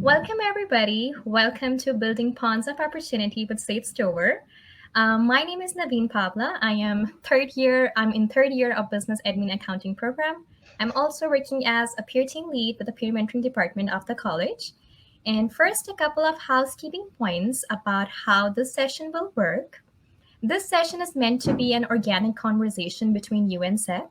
Welcome, everybody. Welcome to Building Ponds of Opportunity with Seth Stover. My name is Naveen Pavla. I am third year. I'm in third year of Business Admin Accounting program. I'm also working as a peer team lead with the peer mentoring department of the college. And first, a couple of housekeeping points about how this session will work. This session is meant to be an organic conversation between you and Seth.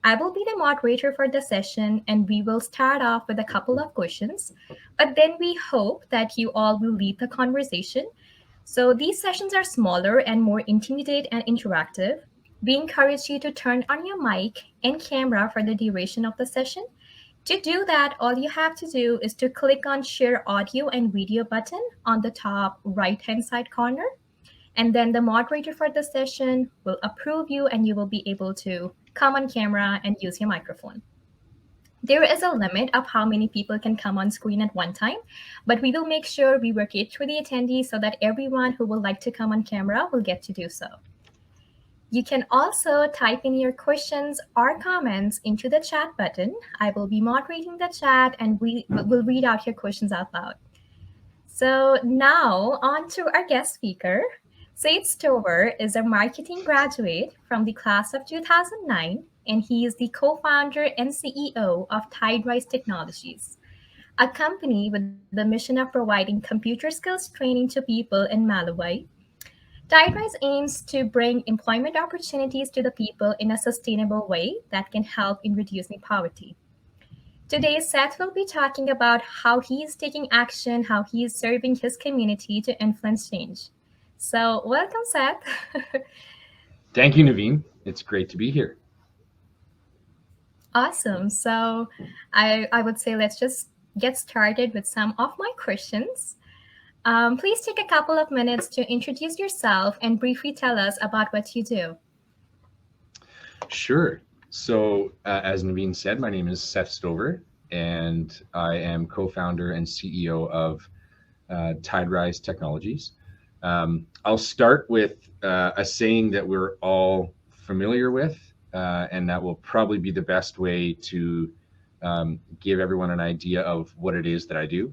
I will be the moderator for the session, and we will start off with a couple of questions, but then we hope that you all will lead the conversation. So these sessions are smaller and more intimate and interactive. We encourage you to turn on your mic and camera for the duration of the session. To do that, all you have to do is to click on Share Audio and Video button on the top right-hand side corner, and then the moderator for the session will approve you and you will be able to come on camera and use your microphone. There is a limit of how many people can come on screen at one time, but we will make sure we work it through the attendees so that everyone who would like to come on camera will get to do so. You can also type in your questions or comments into the chat button. I will be moderating the chat and we will read out your questions out loud. So now on to our guest speaker. Seth Stover is a marketing graduate from the class of 2009, and he is the co-founder and CEO of Tiderise Technologies, a company with the mission of providing computer skills training to people in Malawi. Tiderise aims to bring employment opportunities to the people in a sustainable way that can help in reducing poverty. Today, Seth will be talking about how he is taking action, how he is serving his community to influence change. So, welcome, Seth. Thank you, Naveen. It's great to be here. Awesome. So, I would say let's just get started with some of my questions. Please take a couple of minutes to introduce yourself and briefly tell us about what you do. Sure. So, as Naveen said, my name is Seth Stover, and I am co-founder and CEO of Tiderise Technologies. I'll start with a saying that we're all familiar with, and that will probably be the best way to give everyone an idea of what it is that I do.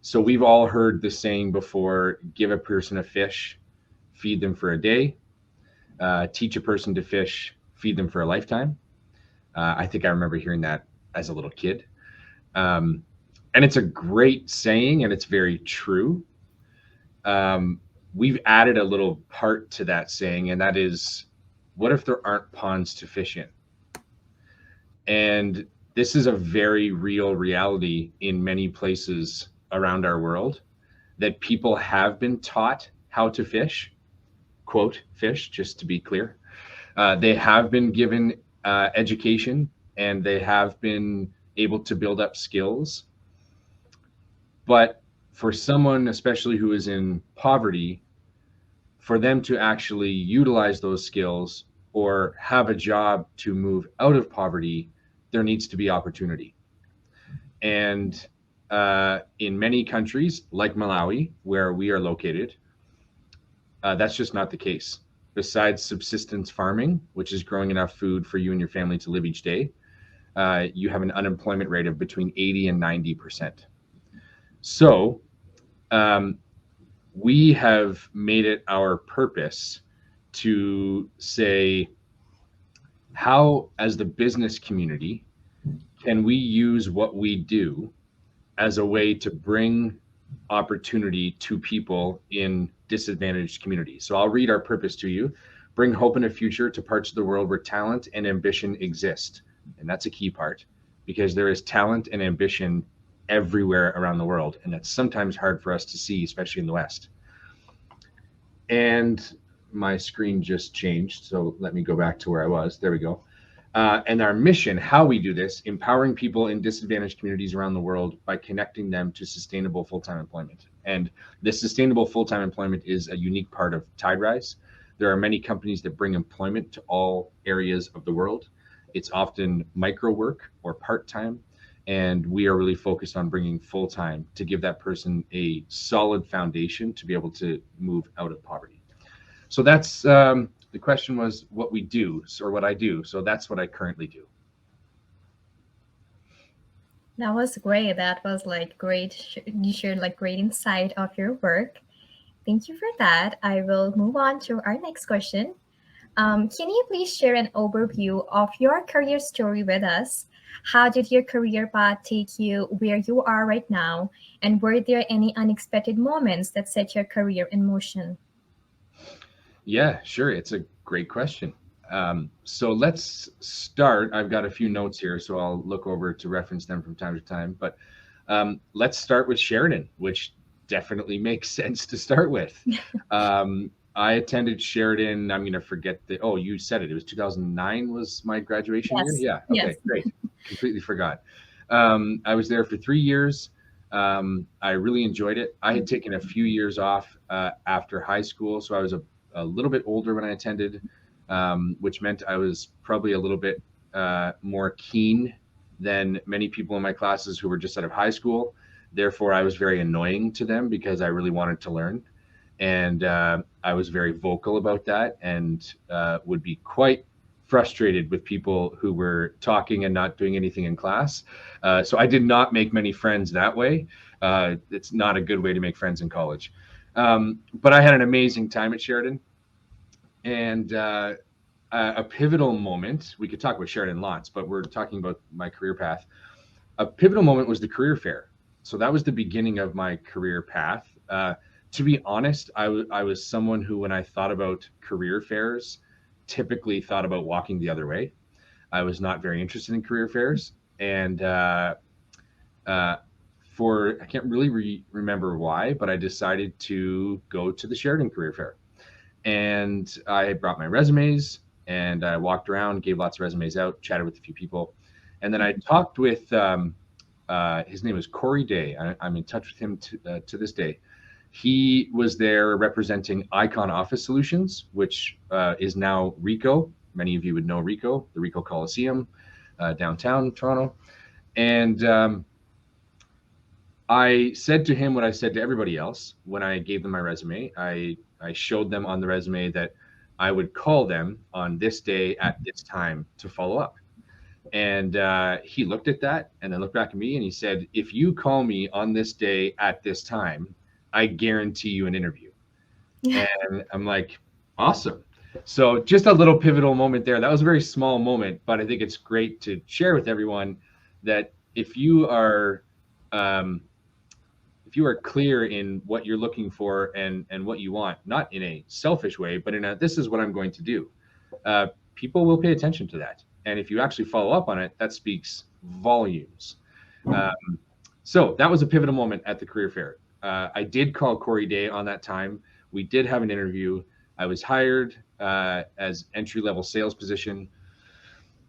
So we've all heard the saying before: give a person a fish, feed them for a day, teach a person to fish, feed them for a lifetime. I think I remember hearing that as a little kid. Um, and it's a great saying, and it's very true. We've added a little part to that saying, and that is, what if there aren't ponds to fish in? And this is a very real reality in many places around our world, that people have been taught how to fish, quote, fish, just to be clear. They have been given education, and they have been able to build up skills. But for someone, especially who is in poverty, for them to actually utilize those skills or have a job to move out of poverty, there needs to be opportunity. And in many countries, like Malawi, where we are located, that's just not the case. Besides subsistence farming, which is growing enough food for you and your family to live each day, you have an unemployment rate of between 80 and 90%. So we have made it our purpose to say, how, as the business community, can we use what we do as a way to bring opportunity to people in disadvantaged communities? So I'll read our purpose to you: bring hope and a future to parts of the world where talent and ambition exist. And that's a key part, because there is talent and ambition everywhere around the world, and that's sometimes hard for us to see, especially in the West. And my screen just changed, so let me go back to where I was. There we go. And our mission, how we do this: empowering people in disadvantaged communities around the world by connecting them to sustainable full-time employment. And this sustainable full-time employment is a unique part of Tiderise. There are many companies that bring employment to all areas of the world. It's often micro work or part-time, and we are really focused on bringing full-time to give that person a solid foundation to be able to move out of poverty. So that's the question was what we do, or what I do. So that's what I currently do. That was great. That was like great. You shared like great insight of your work. Thank you for that. I will move on to our next question. Can you please share an overview of your career story with us? How did your career path take you where you are right now? And were there any unexpected moments that set your career in motion? Yeah, sure. It's a great question. So let's start. I've got a few notes here, so I'll look over to reference them from time to time. But let's start with Sheridan, which definitely makes sense to start with. I attended Sheridan. I'm going to forget the. Oh, you said it. It was 2009 was my graduation year. Yes. Yeah. Yes. Okay. Great. Completely forgot. I was there for 3 years. I really enjoyed it. I had taken a few years off after high school, so I was a little bit older when I attended, which meant I was probably a little bit more keen than many people in my classes who were just out of high school. Therefore, I was very annoying to them because I really wanted to learn. And I was very vocal about that and would be quite frustrated with people who were talking and not doing anything in class. So I did not make many friends that way. It's not a good way to make friends in college. But I had an amazing time at Sheridan. And a pivotal moment, we could talk about Sheridan lots, but we're talking about my career path. A pivotal moment was the career fair. So that was the beginning of my career path. To be honest, I was someone who, when I thought about career fairs, typically thought about walking the other way. I was not very interested in career fairs. And uh, I can't really remember why, but I decided to go to the Sheridan Career Fair. And I brought my resumes and I walked around, gave lots of resumes out, chatted with a few people. And then I talked with his name is Corey Day. I'm in touch with him to this day. He was there representing Icon Office Solutions, which is now Rico. Many of you would know Rico, the Rico Coliseum, downtown Toronto. And I said to him what I said to everybody else when I gave them my resume. I showed them on the resume that I would call them on this day at this time to follow up. And he looked at that and then looked back at me and he said, "If you call me on this day at this time, I guarantee you an interview." And I'm like, awesome. So just a little pivotal moment there. That was a very small moment, but I think it's great to share with everyone that um, if you are clear in what you're looking for and what you want, not in a selfish way, but in a this is what I'm going to do, people will pay attention to that. And if you actually follow up on it, that speaks volumes. So that was a pivotal moment at the career fair. I did call Corey Day on that time. We did have an interview. I was hired as entry level sales position,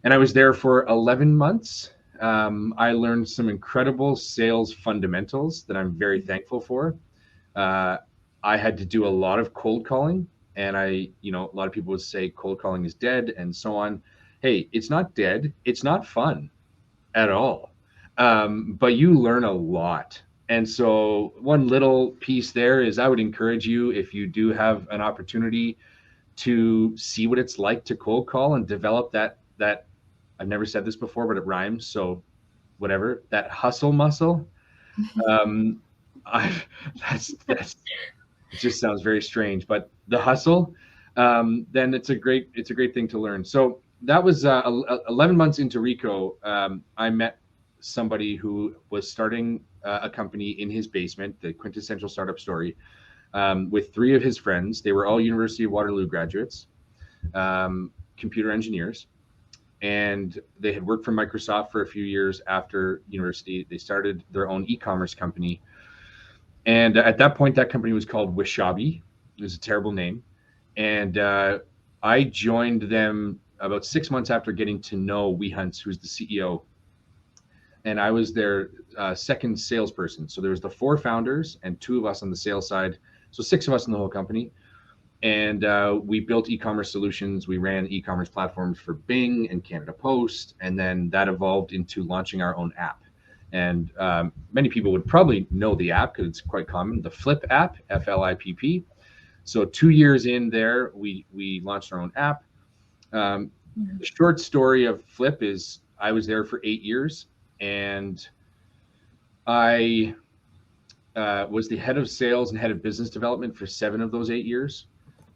and I was there for 11 months. I learned some incredible sales fundamentals that I'm very thankful for. Uh, I had to do a lot of cold calling, and a lot of people would say cold calling is dead and so on. Hey, it's not dead. It's not fun at all. But you learn a lot. And so, one little piece there is I would encourage you, if you do have an opportunity, to see what it's like to cold call and develop that. I've never said this before, but it rhymes. So, whatever, that hustle muscle. Um, I, that's it just sounds very strange, but the hustle, then it's a great thing to learn. So that was 11 months into Rico. I met somebody who was starting a company in his basement, the quintessential startup story, with three of his friends. They were all University of Waterloo graduates, computer engineers, and they had worked for Microsoft for a few years after university. They started their own e-commerce company, and at that point, that company was called Wishabi. It was a terrible name. And I joined them about 6 months after getting to know Wehunt, who's the CEO. And I was their second salesperson. So there was the four founders and two of us on the sales side. So six of us in the whole company. And we built e-commerce solutions. We ran e-commerce platforms for Bing and Canada Post. And then that evolved into launching our own app. And many people would probably know the app because it's quite common, the Flip app, FLIPP. So 2 years in there, we launched our own app. The short story of Flip is I was there for 8 years, and I was the head of sales and head of business development for 7 of those 8 years.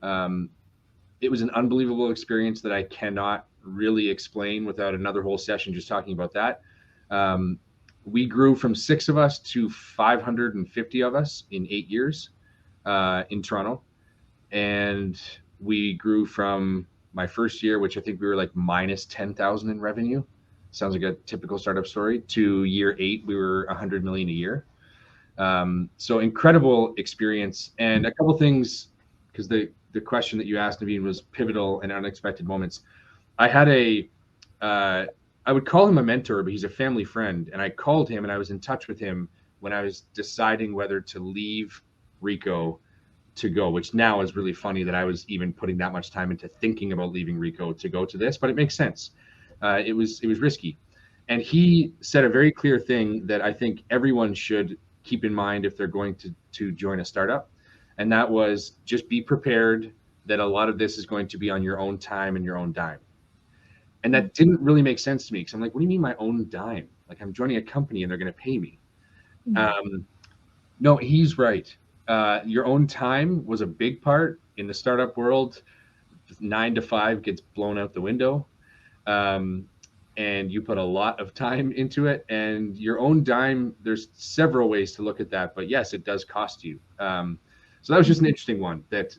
Um, it was an unbelievable experience that I cannot really explain without another whole session just talking about that. Um, we grew from 6 of us to 550 of us in 8 years in Toronto. And we grew from my first year, which I think we were like minus 10,000 in revenue. Sounds like a typical startup story. To year 8, we were 100 million a year. So incredible experience. And a couple things, because the question that you asked, Naveen, was pivotal and unexpected moments. I had uh, I would call him a mentor, but he's a family friend. And I called him and I was in touch with him when I was deciding whether to leave Rico to go, which now is really funny that I was even putting that much time into thinking about leaving Rico to go to this, but it makes sense. It was risky. And he said a very clear thing that I think everyone should keep in mind if they're going to join a startup. And that was just be prepared that a lot of this is going to be on your own time and your own dime. And that didn't really make sense to me because I'm like, what do you mean my own dime? Like I'm joining a company and they're going to pay me. Um, no, he's right. Your own time was a big part in the startup world. 9 to 5 gets blown out the window. Um, and you put a lot of time into it. And your own dime, there's several ways to look at that. But yes, it does cost you. So that was just an interesting one that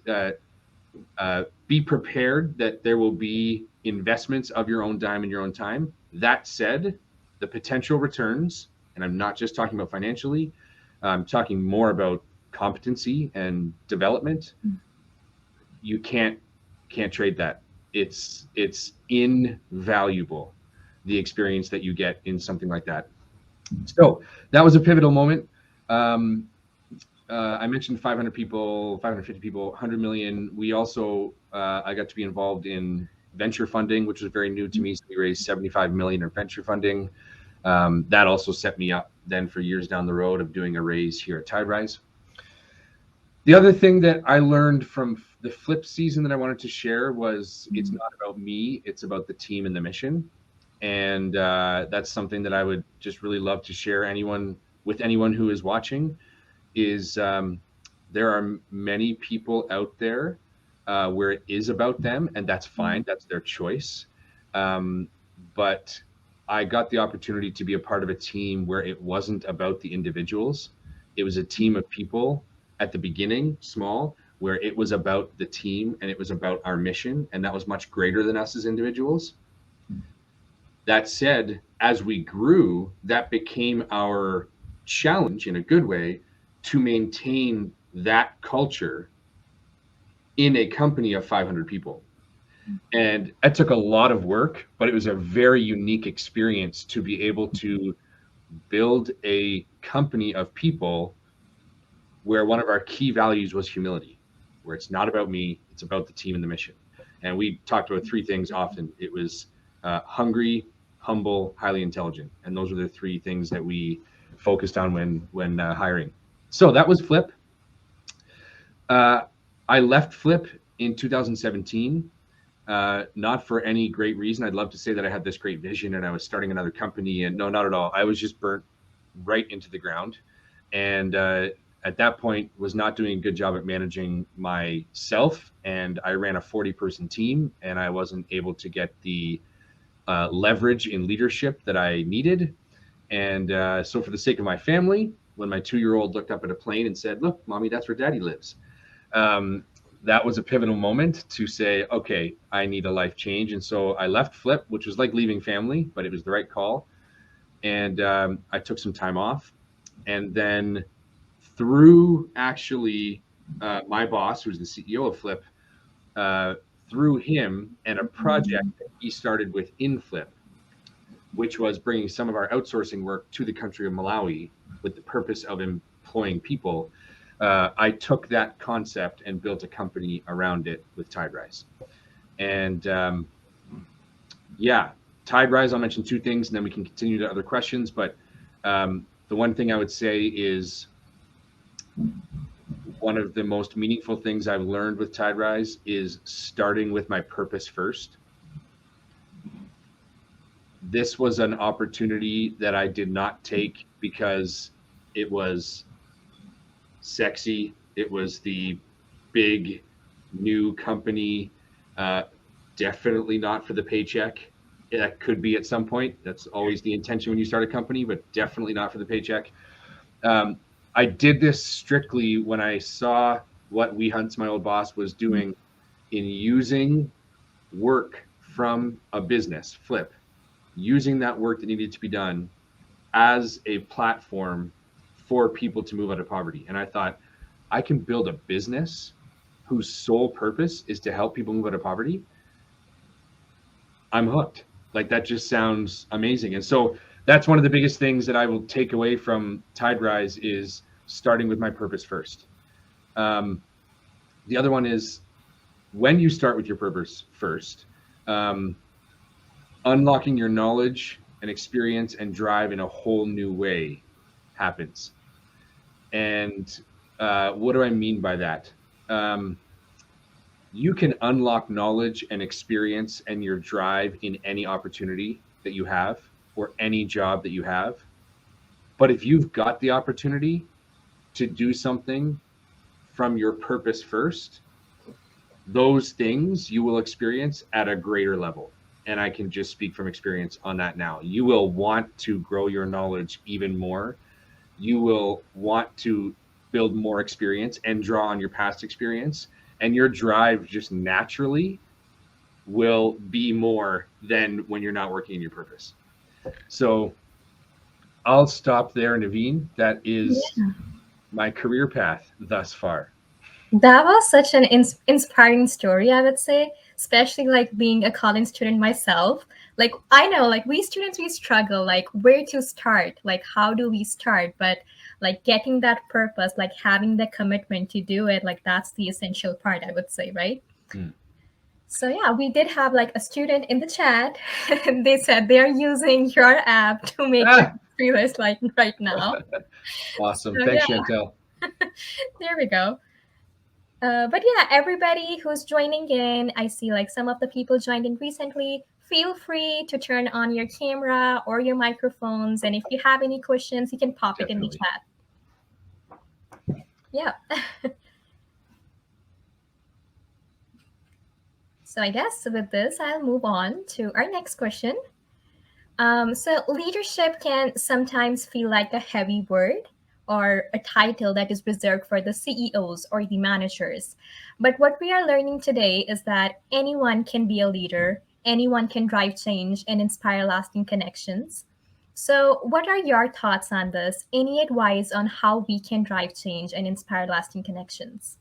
be prepared that there will be investments of your own dime and your own time. That said, the potential returns, and I'm not just talking about financially, I'm talking more about competency and development. You can't trade that. It's invaluable, the experience that you get in something like that. So that was a pivotal moment. Um, I mentioned 500 people, 550 people, 100 million. We also, I got to be involved in venture funding, which was very new to me. So we raised 75 million in venture funding. That also set me up then for years down the road of doing a raise here at Tiderise. The other thing that I learned from the flip season that I wanted to share was it's not about me, it's about the team and the mission. And that's something that I would just really love to share anyone who is watching is there are many people out there where it is about them, and that's fine. That's their choice. But I got the opportunity to be a part of a team where it wasn't about the individuals. It was a team of people at the beginning, small, where it was about the team and it was about our mission, and that was much greater than us as individuals. That said, as we grew, that became our challenge in a good way to maintain that culture in a company of 500 people. And it took a lot of work, but it was a very unique experience to be able to build a company of people where one of our key values was humility, where it's not about me, it's about the team and the mission. And we talked about 3 things often. It was hungry, humble, highly intelligent, and those are the 3 things that we focused on when hiring. So that was Flip. I left Flip in 2017, not for any great reason. I'd love to say that I had this great vision and I was starting another company, and no, not at all. I was just burnt right into the ground, and at that point was not doing a good job at managing myself. And I ran a 40-person team, and I wasn't able to get the leverage in leadership that I needed. And so for the sake of my family, when my 2-year-old looked up at a plane and said, "Look, mommy, that's where daddy lives," that was a pivotal moment to say, okay, I need a life change. And so I left Flip, which was like leaving family, but it was the right call. And I took some time off. And then through actually my boss, who's the CEO of Flip, through him and a project that he started within Flip, which was bringing some of our outsourcing work to the country of Malawi with the purpose of employing people. I took that concept and built a company around it with Tiderise. And yeah, Tiderise, I'll mention 2 things and then we can continue to other questions. But the one thing I would say is one of the most meaningful things I've learned with Tiderise is starting with my purpose first. This was an opportunity that I did not take because It was sexy. It was the big new company. Uh, Definitely not for the paycheck. That could be at some point. That's always the intention when you start a company, but definitely not for the paycheck. Um, I did this strictly when I saw what We Hunts, my old boss, was doing in using work from a business, Flip, using that work that needed to be done as a platform for people to move out of poverty. And I thought, I can build a business whose sole purpose is to help people move out of poverty. I'm hooked. Like that just sounds amazing. And so that's one of the biggest things that I will take away from Tiderise is starting with my purpose first. Um, the other one is when you start with your purpose first, um, unlocking your knowledge and experience and drive in a whole new way happens. And what do I mean by that? Um, you can unlock knowledge and experience and your drive in any opportunity that you have or any job that you have. But if you've got the opportunity to do something from your purpose first, those things you will experience at a greater level. And I can just speak from experience on that now. You will want to grow your knowledge even more. You will want to build more experience and draw on your past experience. And your drive just naturally will be more than when you're not working in your purpose. So I'll stop there, Naveen. That is Yeah. my career path thus far. That was such an inspiring story, I would say, especially like being a college student myself. Like, I know, like, we students, we struggle, like, where to start, like, how do we start? But, like, getting that purpose, like, having the commitment to do it, like, that's the essential part, I would say, right? Mm. So, yeah, we did have, like, a student in the chat, and they said they're using your app to make their Ah, playlist, like, right now. awesome. So, Thanks, yeah, Chantel. there we go. But yeah, everybody who's joining in, I see like some of the people joined in recently. Feel free to turn on your camera or your microphones. And if you have any questions, you can pop it in the Definitely. chat. Yeah. So I guess with this, I'll move on to our next question. So leadership can sometimes feel like a heavy word or a title that is reserved for the CEOs or the managers. But what we are learning today is that anyone can be a leader, anyone can drive change and inspire lasting connections. So, what are your thoughts on this? Any advice on how we can drive change and inspire lasting connections?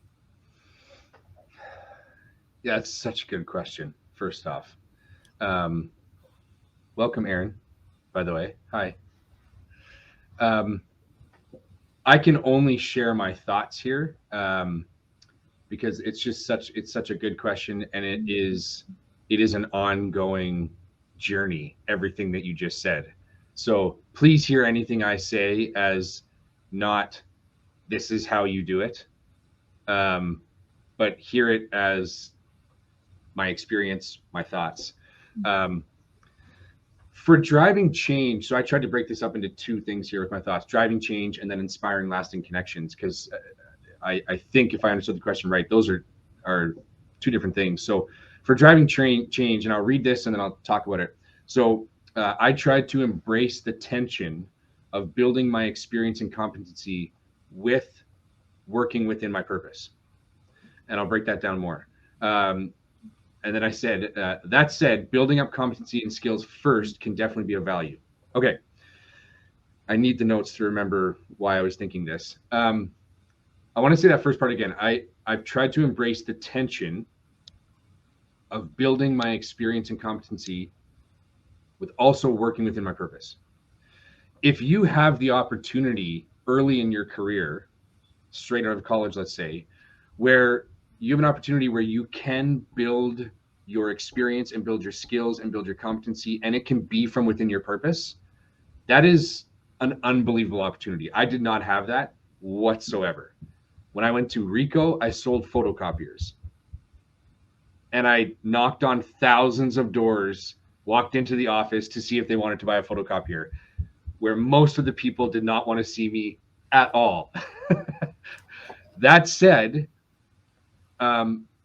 Yeah, it's such a good question. First off, um, welcome, Aaron. By the way, hi. Um, I can only share my thoughts here because it's such a good question, and it is an ongoing journey. Everything that you just said. So please hear anything I say as not this is how you do it, um, but hear it as my experience, my thoughts. Um, for driving change, so I tried to break this up into two things here with my thoughts: driving change and then inspiring lasting connections. Because I think if I understood the question right, those are two different things. So for driving change, and I'll read this and then I'll talk about it. So I tried to embrace the tension of building my experience and competency with working within my purpose, and I'll break that down more. And then I said, that said, building up competency and skills first can definitely be of value. Okay. I need the notes to remember why I was thinking this. I want to say that first part again. I've tried to embrace the tension of building my experience and competency with also working within my purpose. If you have the opportunity early in your career, straight out of college, let's say, where you have an opportunity where you can build your experience and build your skills and build your competency, and it can be from within your purpose, that is an unbelievable opportunity. I did not have that whatsoever. When I went to Rico, I sold photocopiers. And I knocked on thousands of doors, walked into the office to see if they wanted to buy a photocopier, where most of the people did not want to see me at all. That said,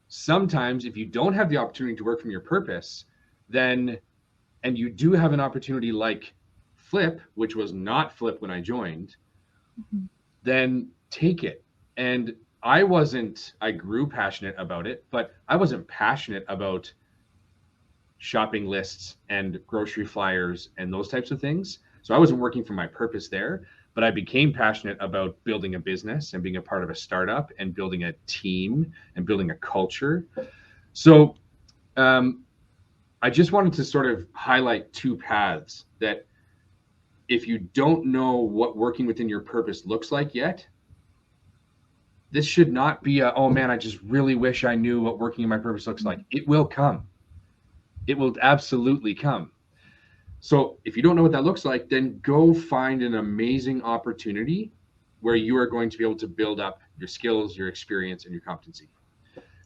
sometimes if you don't have the opportunity to work from your purpose, then, and you do have an opportunity like Flip, which was not Flip when I joined, then take it. And I grew passionate about it, but I wasn't passionate about shopping lists and grocery flyers and those types of things. So I wasn't working for my purpose there, but I became passionate about building a business and being a part of a startup and building a team and building a culture. So I just wanted to sort of highlight two paths that if you don't know what working within your purpose looks like yet, this should not be oh man, I just really wish I knew what working in my purpose looks like. It will come. It will absolutely come. So if you don't know what that looks like, then go find an amazing opportunity where you are going to be able to build up your skills, your experience, and your competency.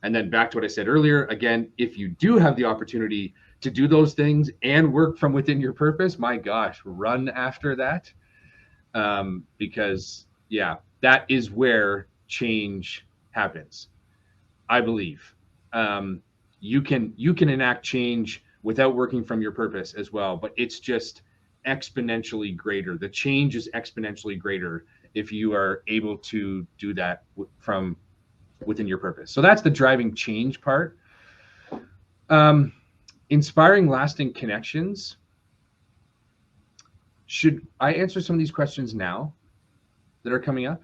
And then back to what I said earlier, again, if you do have the opportunity to do those things and work from within your purpose, my gosh, run after that. Because yeah, that is where change happens, I believe. You can enact change without working from your purpose as well, but it's just exponentially greater. The change is exponentially greater if you are able to do that from within your purpose. So that's the driving change part. Inspiring lasting connections. Should I answer some of these questions now that are coming up,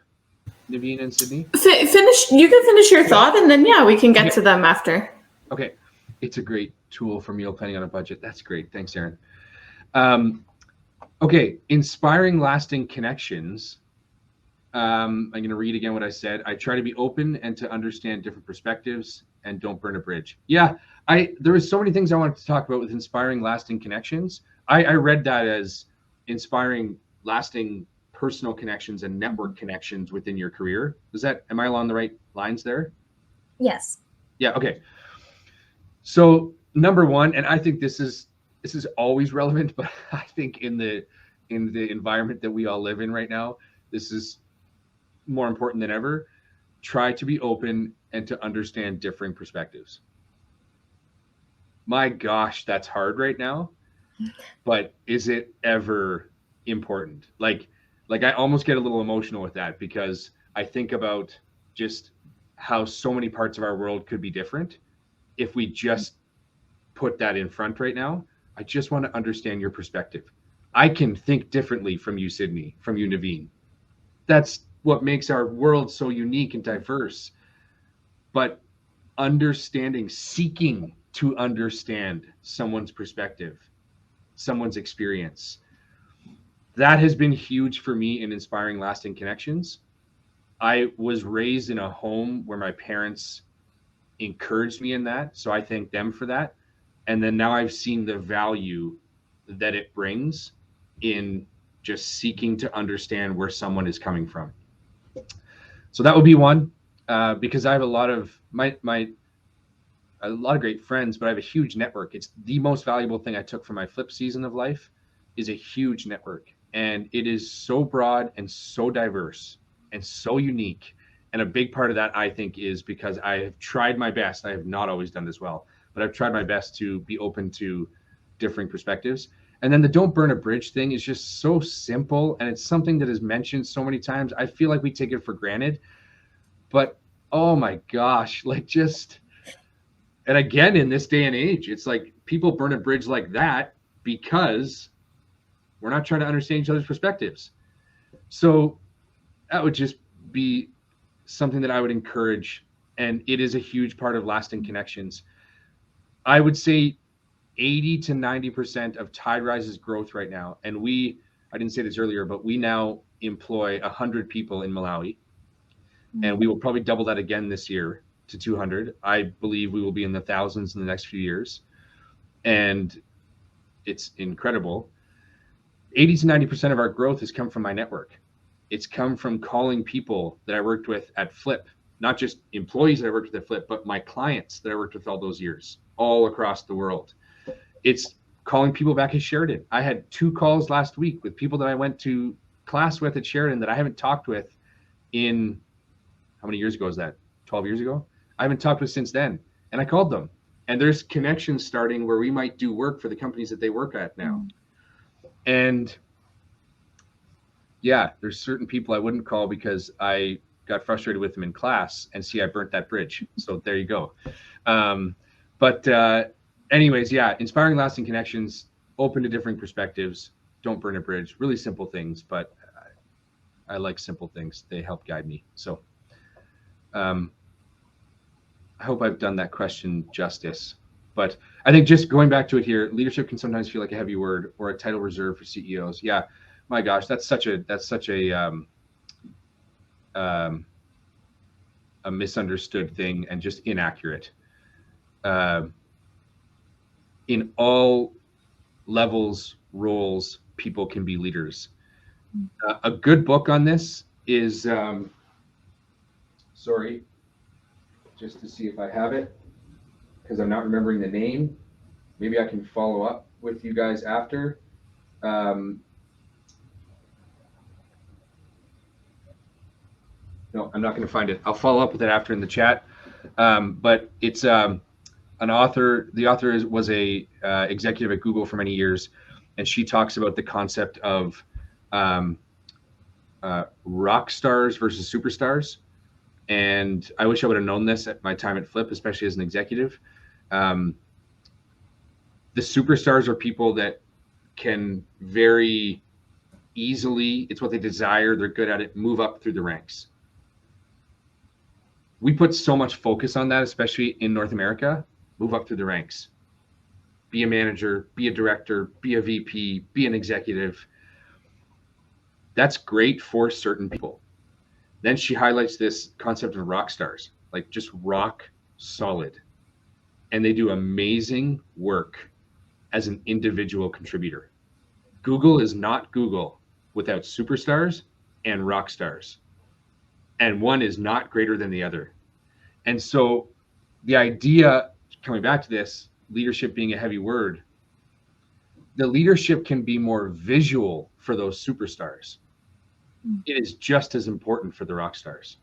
Naveen and Sydney? Finish. You can finish your thought, and then we can get to them after. Okay. It's a great tool for meal planning on a budget. That's great. Thanks, Aaron. Okay. Inspiring lasting connections. I'm going to read again what I said. I try to be open and to understand different perspectives and don't burn a bridge. Yeah. There was so many things I wanted to talk about with inspiring lasting connections. I read that as inspiring lasting personal connections and network connections within your career. Am I along the right lines there? Yes. Yeah. Okay. So number one, and I think this is always relevant, but I think in the environment that we all live in right now, this is more important than ever. Try to be open and to understand differing perspectives. My gosh, that's hard right now, but is it ever important? Like I almost get a little emotional with that because I think about just how so many parts of our world could be different if we just put that in front right now. I just want to understand your perspective. I can think differently from you, Sydney, from you, Naveen. That's what makes our world so unique and diverse. But seeking to understand someone's perspective, someone's experience, that has been huge for me in inspiring lasting connections. I was raised in a home where my parents encouraged me in that, so I thank them for that. And then now I've seen the value that it brings in just seeking to understand where someone is coming from. So that would be one, because I have a lot of a lot of great friends, but I have a huge network. It's the most valuable thing I took from my Flip season of life is a huge network, and it is so broad and so diverse and so unique. And a big part of that, I think, is because I have tried my best. I have not always done this well, but I've tried my best to be open to differing perspectives. And then the don't burn a bridge thing is just so simple. And it's something that is mentioned so many times. I feel like we take it for granted, but oh my gosh, and again, in this day and age, it's like people burn a bridge like that because we're not trying to understand each other's perspectives. So that would just be something that I would encourage. And it is a huge part of lasting connections. I would say 80 to 90% of Tiderise's growth right now, and I didn't say this earlier, but we now employ 100 people in Malawi, and we will probably double that again this year to 200. I believe we will be in the thousands in the next few years, and it's incredible. 80 to 90% of our growth has come from my network. It's come from calling people that I worked with at Flip, not just employees that I worked with at Flip, but my clients that I worked with all those years, all across the world. It's calling people back at Sheridan. I had 2 calls last week with people that I went to class with at Sheridan that I haven't talked with in, how many years ago is that? 12 years ago? I haven't talked with since then. And I called them. And there's connections starting where we might do work for the companies that they work at now. And yeah, there's certain people I wouldn't call because I got frustrated with them in class, and see, I burnt that bridge. So there you go. Anyways, yeah, inspiring lasting connections, open to different perspectives, don't burn a bridge. Really simple things, but I like simple things. They help guide me. So I hope I've done that question justice. But I think just going back to it here, leadership can sometimes feel like a heavy word or a title reserved for CEOs. Yeah, my gosh, that's such a misunderstood thing and just inaccurate. In all levels, roles, people can be leaders. A good book on this is, sorry, just to see if I have it, because I'm not remembering the name. Maybe I can follow up with you guys after. No, I'm not going to find it. I'll follow up with it after in the chat. But it's an author. The author was a executive at Google for many years, and she talks about the concept of rock stars versus superstars. And I wish I would have known this at my time at Flip, especially as an executive. The superstars are people that can very easily, it's what they desire, they're good at it, move up through the ranks. We put so much focus on that, especially in North America. Move up through the ranks. Be a manager, be a director, be a VP, be an executive. That's great for certain people. Then she highlights this concept of rock stars, like just rock solid. And they do amazing work as an individual contributor. Google is not Google without superstars and rock stars. And one is not greater than the other. And so the idea, coming back to this, leadership being a heavy word, the leadership can be more visual for those superstars. It is just as important for the rock stars.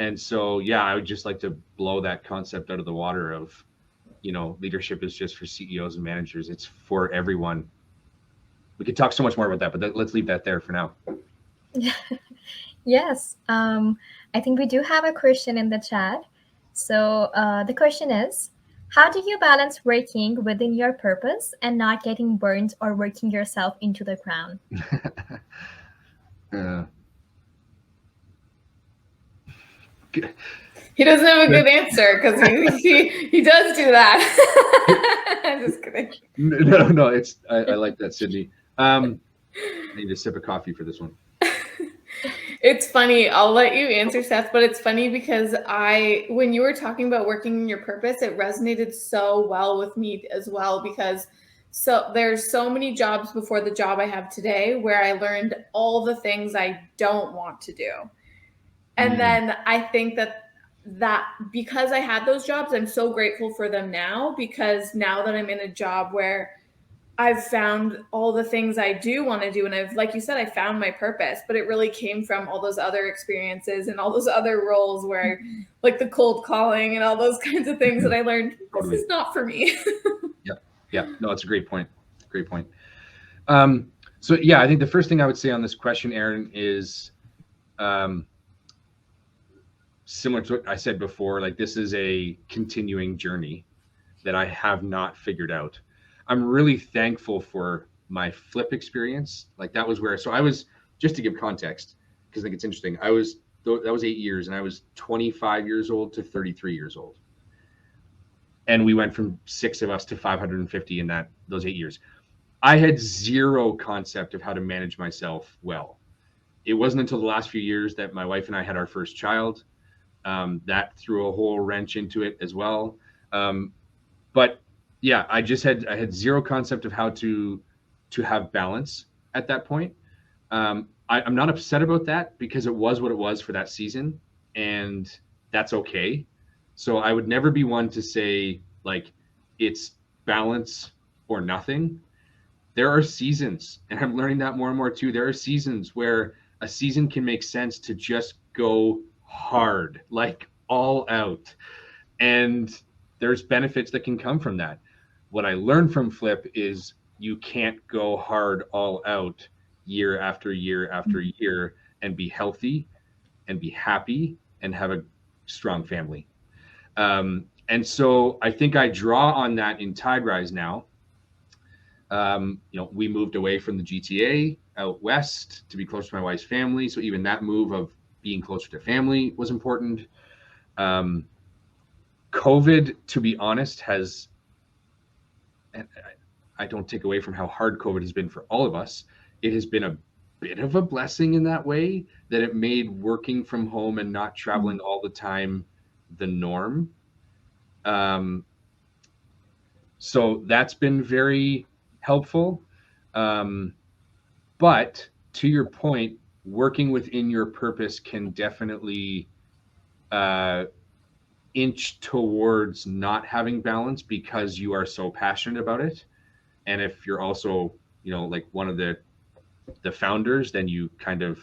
And so, yeah, I would just like to blow that concept out of the water of, leadership is just for CEOs and managers. It's for everyone. We could talk so much more about that, but let's leave that there for now. Yes, I think we do have a question in the chat. So the question is, how do you balance working within your purpose and not getting burned or working yourself into the ground? He doesn't have a good answer because he does do that. I'm just kidding. No, it's I like that, Sydney. I need a sip of coffee for this one. It's funny. I'll let you answer, Seth, but it's funny because when you were talking about working in your purpose, it resonated so well with me as well, because there's so many jobs before the job I have today where I learned all the things I don't want to do. And then I think that because I had those jobs, I'm so grateful for them now, because now that I'm in a job where I've found all the things I do want to do. And like you said, I found my purpose, but it really came from all those other experiences and all those other roles where, like the cold calling and all those kinds of things that I learned, this is not for me. Yeah. No, it's a great point. Great point. So yeah, I think the first thing I would say on this question, Aaron, is similar to what I said before, like this is a continuing journey that I have not figured out. I'm really thankful for my Flip experience. Like that was so I was, just to give context, because I think it's interesting, that was 8 years, and I was 25 years old to 33 years old. And we went from 6 of us to 550 in those 8 years. I had zero concept of how to manage myself well. It wasn't until the last few years that my wife and I had our first child. That threw a whole wrench into it as well. But yeah, I had zero concept of how to have balance at that point. I'm not upset about that, because it was what it was for that season, and that's okay. So I would never be one to say like it's balance or nothing. there are seasons, and I'm learning that more and more too. There are seasons where a season can make sense to just go hard, like all out. And there's benefits that can come from that. What I learned from Flip is you can't go hard all out year after year after year and be healthy and be happy and have a strong family. And so I think I draw on that in Tiderise now. We moved away from the GTA out west to be closer to my wife's family. So even that move of being closer to family was important. COVID, to be honest, has, and I don't take away from how hard COVID has been for all of us. It has been a bit of a blessing in that way, that it made working from home and not traveling all the time the norm. So that's been very helpful. But to your point, working within your purpose can definitely inch towards not having balance because you are so passionate about it. And if you're also, like one of the founders, then you kind of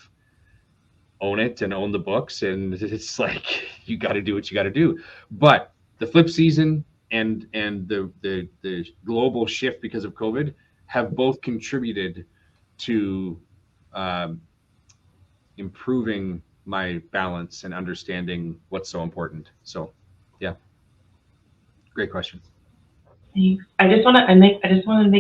own it and own the books, and it's like you got to do what you got to do. But the flip season and the global shift because of COVID have both contributed to improving my balance and understanding what's so important. So, yeah, great question. I just want to make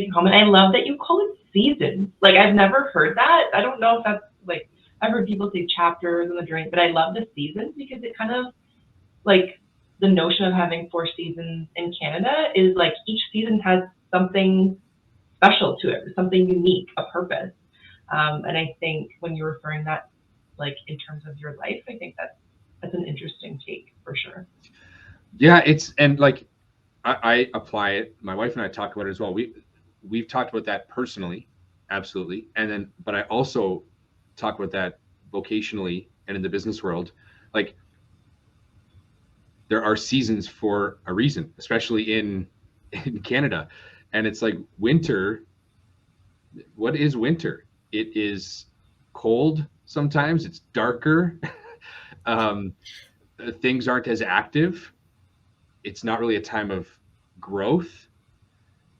a comment. I love that you call it seasons. Like, I've never heard that. I don't know if that's like, I've heard people say chapters in the drink, but I love the seasons because it kind of, like, the notion of having 4 seasons in Canada is like each season has something special to it, something unique, a purpose. And I think when you're referring that, like, in terms of your life, I think that's an interesting take for sure. Yeah, and like, I apply it. My wife and I talk about it as well. We've talked about that personally, absolutely. And then, but I also talk about that vocationally and in the business world. Like, there are seasons for a reason, especially in Canada. And it's like winter. What is winter? It is cold sometimes. It's darker. Things aren't as active. It's not really a time of growth.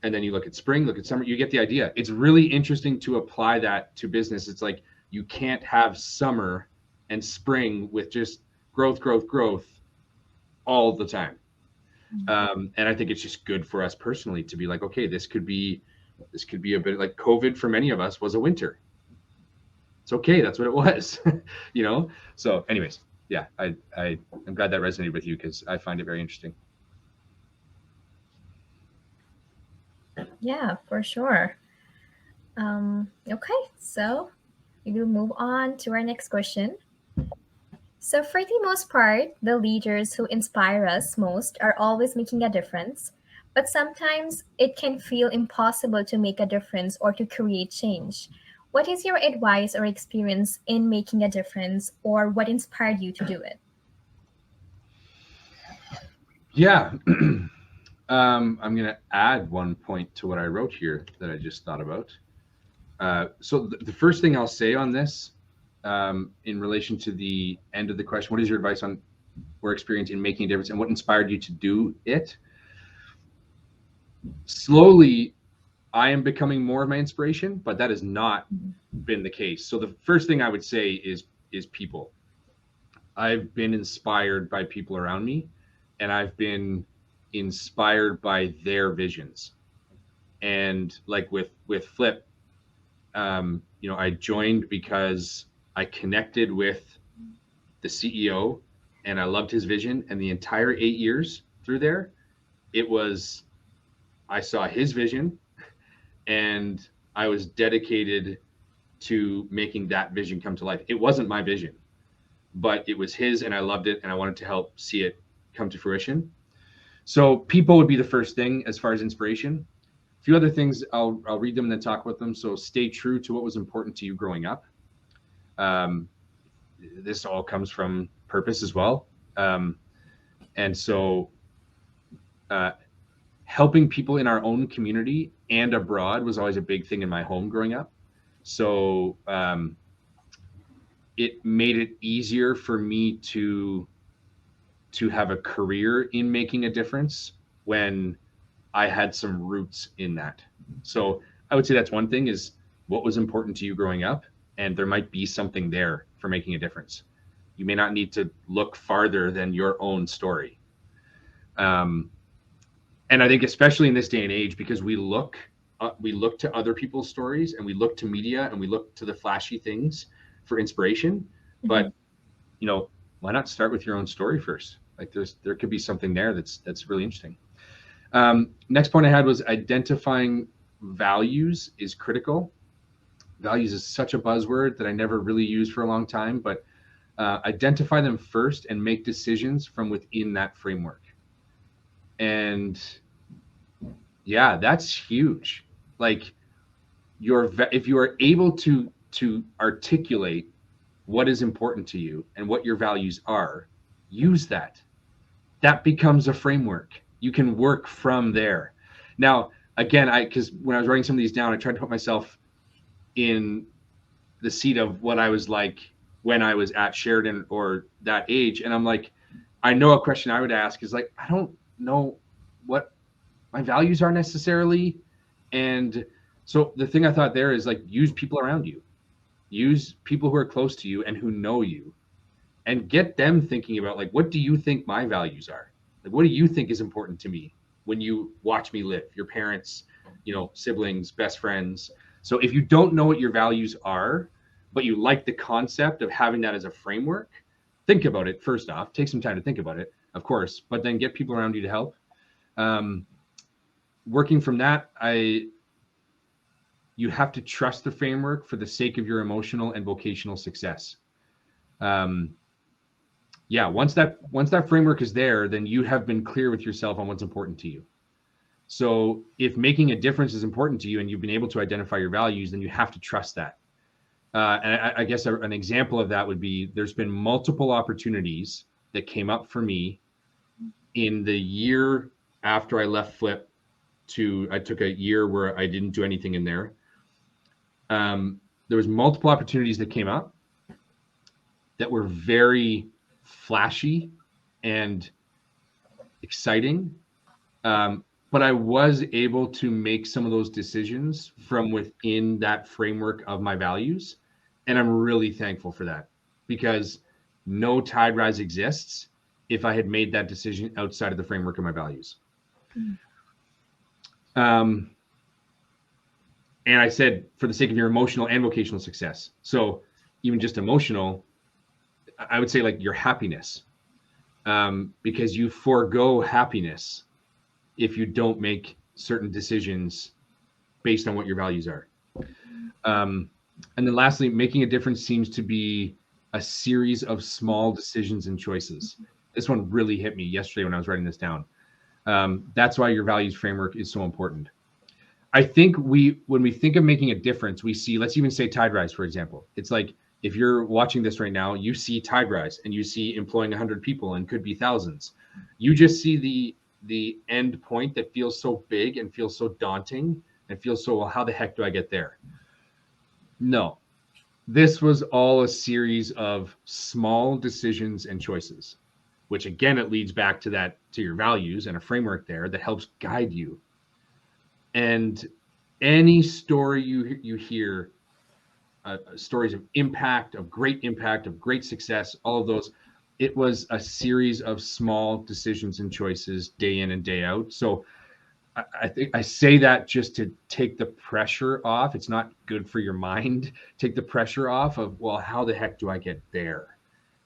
And then you look at spring, look at summer, you get the idea. It's really interesting to apply that to business. It's like you can't have summer and spring with just growth all the time. And I think it's just good for us personally to be like, okay, this could be a bit like COVID for many of us was a winter. It's okay. That's what it was, So anyways, yeah, I'm glad that resonated with you because I find it very interesting. Yeah, for sure. Okay, so we will move on to our next question. So, for the most part, the leaders who inspire us most are always making a difference, but sometimes it can feel impossible to make a difference or to create change. What is your advice or experience in making a difference, or what inspired you to do it? Yeah. I'm going to add one point to what I wrote here that I just thought about. So the first thing I'll say on this, in relation to the end of the question, what is your advice on or experience in making a difference and what inspired you to do it? Slowly, I am becoming more of my inspiration, but that has not been the case. So the first thing I would say is people. I've been inspired by people around me, and I've been inspired by their visions. And like with Flip, I joined because I connected with the CEO and I loved his vision. And the entire 8 years through there, I saw his vision and I was dedicated to making that vision come to life. It wasn't my vision, but it was his and I loved it and I wanted to help see it come to fruition. So people would be the first thing as far as inspiration. A few other things, I'll read them and then talk about them. So stay true to what was important to you growing up. This all comes from purpose as well. And so helping people in our own community and abroad was always a big thing in my home growing up. So it made it easier for me to have a career in making a difference when I had some roots in that. So I would say that's one thing, is what was important to you growing up, and there might be something there for making a difference. You may not need to look farther than your own story. And I think especially in this day and age, because we look to other people's stories, and we look to media, and we look to the flashy things for inspiration. Mm-hmm. But why not start with your own story first? Like there could be something there that's really interesting. Next point I had was identifying values is critical. Values is such a buzzword that I never really used for a long time, but identify them first and make decisions from within that framework. And yeah, that's huge. Like if you are able to articulate what is important to you and what your values are, use that. That becomes a framework. You can work from there. Now, again, because when I was writing some of these down, I tried to put myself in the seat of what I was like when I was at Sheridan or that age. And I'm like, I know a question I would ask is like, I don't know what my values are necessarily. And so the thing I thought there is like, use people around you. Use people who are close to you and who know you, and get them thinking about like, what do you think my values are? Like, what do you think is important to me when you watch me live? Your parents, siblings, best friends. So if you don't know what your values are, but you like the concept of having that as a framework, think about it first off. Take some time to think about it, of course, but then get people around you to help. Working from that, you have to trust the framework for the sake of your emotional and vocational success. Once that framework is there, then you have been clear with yourself on what's important to you. So if making a difference is important to you and you've been able to identify your values, then you have to trust that. And I guess an example of that would be, there's been multiple opportunities that came up for me in the year after I left Flip I took a year where I didn't do anything in there. There was multiple opportunities that came up that were very flashy and exciting. But I was able to make some of those decisions from within that framework of my values. And I'm really thankful for that, because no Tiderise exists if I had made that decision outside of the framework of my values. And I said, for the sake of your emotional and vocational success. So even just emotional, I would say like your happiness, because you forego happiness if you don't make certain decisions based on what your values are. And then lastly, making a difference seems to be a series of small decisions and choices. This one really hit me yesterday when I was writing this down. That's why your values framework is so important. I think when we think of making a difference, we see, let's even say Tiderise, for example. It's like, if you're watching this right now, you see Tiderise and you see employing 100 people and could be thousands. You just see the end point that feels so big and feels so daunting and feels so, well, how the heck do I get there? No, this was all a series of small decisions and choices, which again, it leads back to your values and a framework there that helps guide you. And any story you hear, stories of impact, of great success, all of those, it was a series of small decisions and choices day in and day out. So I think I say that just to take the pressure off. It's not good for your mind. Take the pressure off of, well, how the heck do I get there?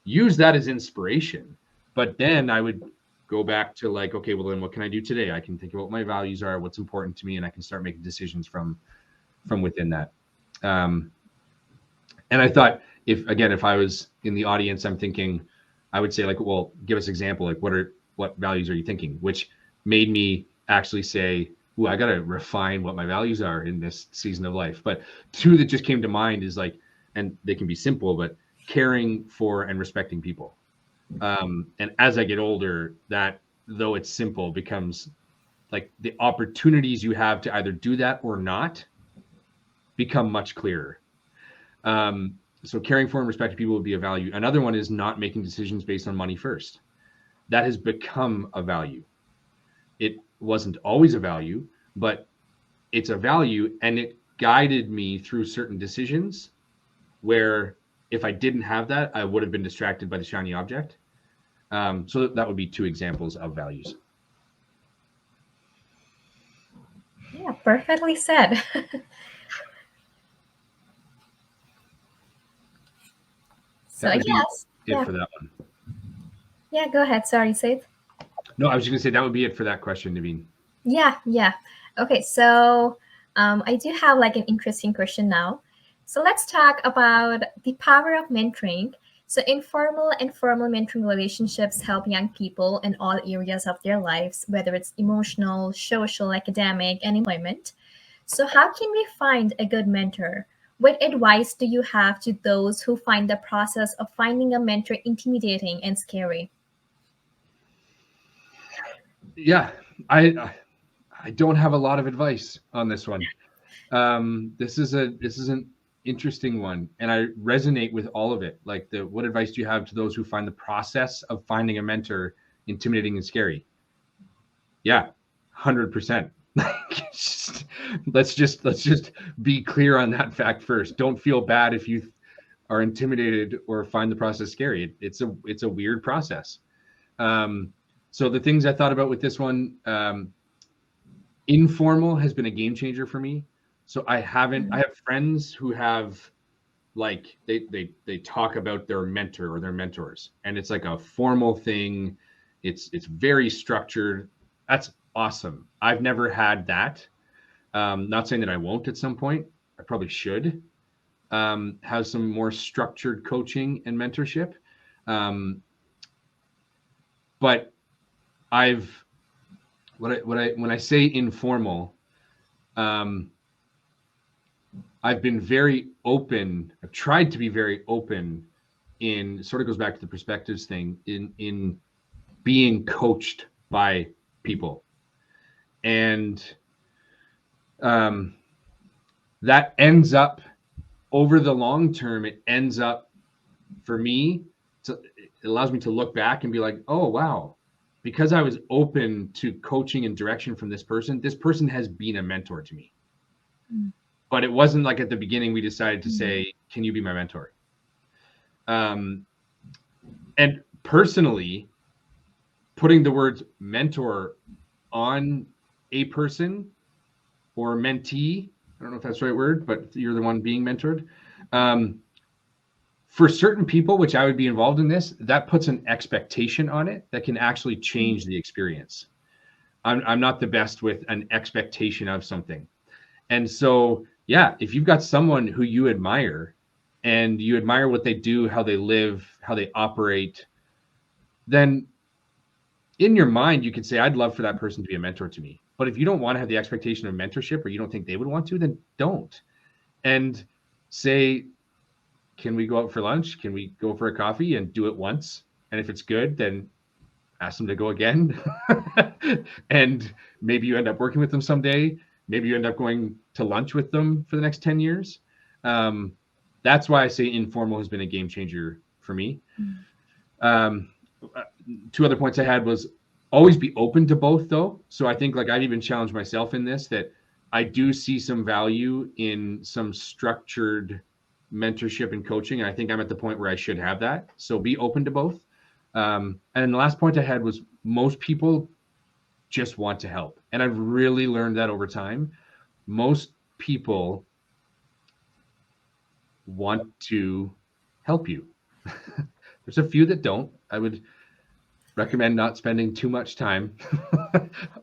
Use that as inspiration. But then I would go back to like, okay, well, then what can I do today? I can think about what my values are, what's important to me, and I can start making decisions from within that. And I thought, if I was in the audience, I'm thinking, I would say like, well, give us an example. Like, what values are you thinking? Which made me actually say, ooh, I got to refine what my values are in this season of life. But two that just came to mind is like, and they can be simple, but caring for and respecting people. And as I get older, that, though it's simple, becomes like the opportunities you have to either do that or not become much clearer. So caring for and respecting people would be a value. Another one is not making decisions based on money first. That has become a value. It wasn't always a value, but it's a value, and it guided me through certain decisions where if I didn't have that, I would have been distracted by the shiny object. So that would be two examples of values. Yeah, perfectly said. So That would be yes, it yeah, for that one. yeah. Go ahead. Sorry, Seth. No, I was just gonna say that would be it for that question, Naveen. Yeah. Okay, so I do have like an interesting question now. So let's talk about the power of mentoring. So informal and formal mentoring relationships help young people in all areas of their lives, whether it's emotional, social, academic, and employment. So how can we find a good mentor? What advice do you have to those who find the process of finding a mentor intimidating and scary? Yeah, I don't have a lot of advice on this one. This is an interesting one, and I resonate with all of it. Like what advice do you have to those who find the process of finding a mentor intimidating and scary? Yeah, 100%. Let's just be clear on that fact first. Don't feel bad if you are intimidated or find the process scary. It's a weird process. So the things I thought about with this one, informal has been a game changer for me. So I have friends who have like they talk about their mentor or their mentors, and it's like a formal thing. It's very structured. That's awesome. I've never had that. Not saying that I won't at some point. I probably should have some more structured coaching and mentorship. But when I say informal, I've been very open. I've tried to be very open in sort of goes back to the perspectives thing in being coached by people. And that ends up over the long term, it ends up for me, it allows me to look back and be like, oh, wow, because I was open to coaching and direction from this person has been a mentor to me. But it wasn't like at the beginning we decided to say, can you be my mentor? And personally, putting the words mentor on a person or mentee, I don't know if that's the right word, but you're the one being mentored. For certain people, which I would be involved in this, that puts an expectation on it that can actually change the experience. I'm not the best with an expectation of something. And so, yeah, if you've got someone who you admire and you admire what they do, how they live, how they operate, then in your mind, you could say, I'd love for that person to be a mentor to me. But if you don't want to have the expectation of mentorship or you don't think they would want to, then don't. And say, can we go out for lunch? Can we go for a coffee and do it once? And if it's good, then ask them to go again. And maybe you end up working with them someday. Maybe you end up going to lunch with them for the next 10 years. That's why I say informal has been a game changer for me. Two other points I had was always be open to both, though. So I think like I've even challenged myself in this, that I do see some value in some structured mentorship and coaching. And I think I'm at the point where I should have that. So be open to both. And then the last point I had was most people just want to help. And I've really learned that over time. Most people want to help you. There's a few that don't. I would recommend not spending too much time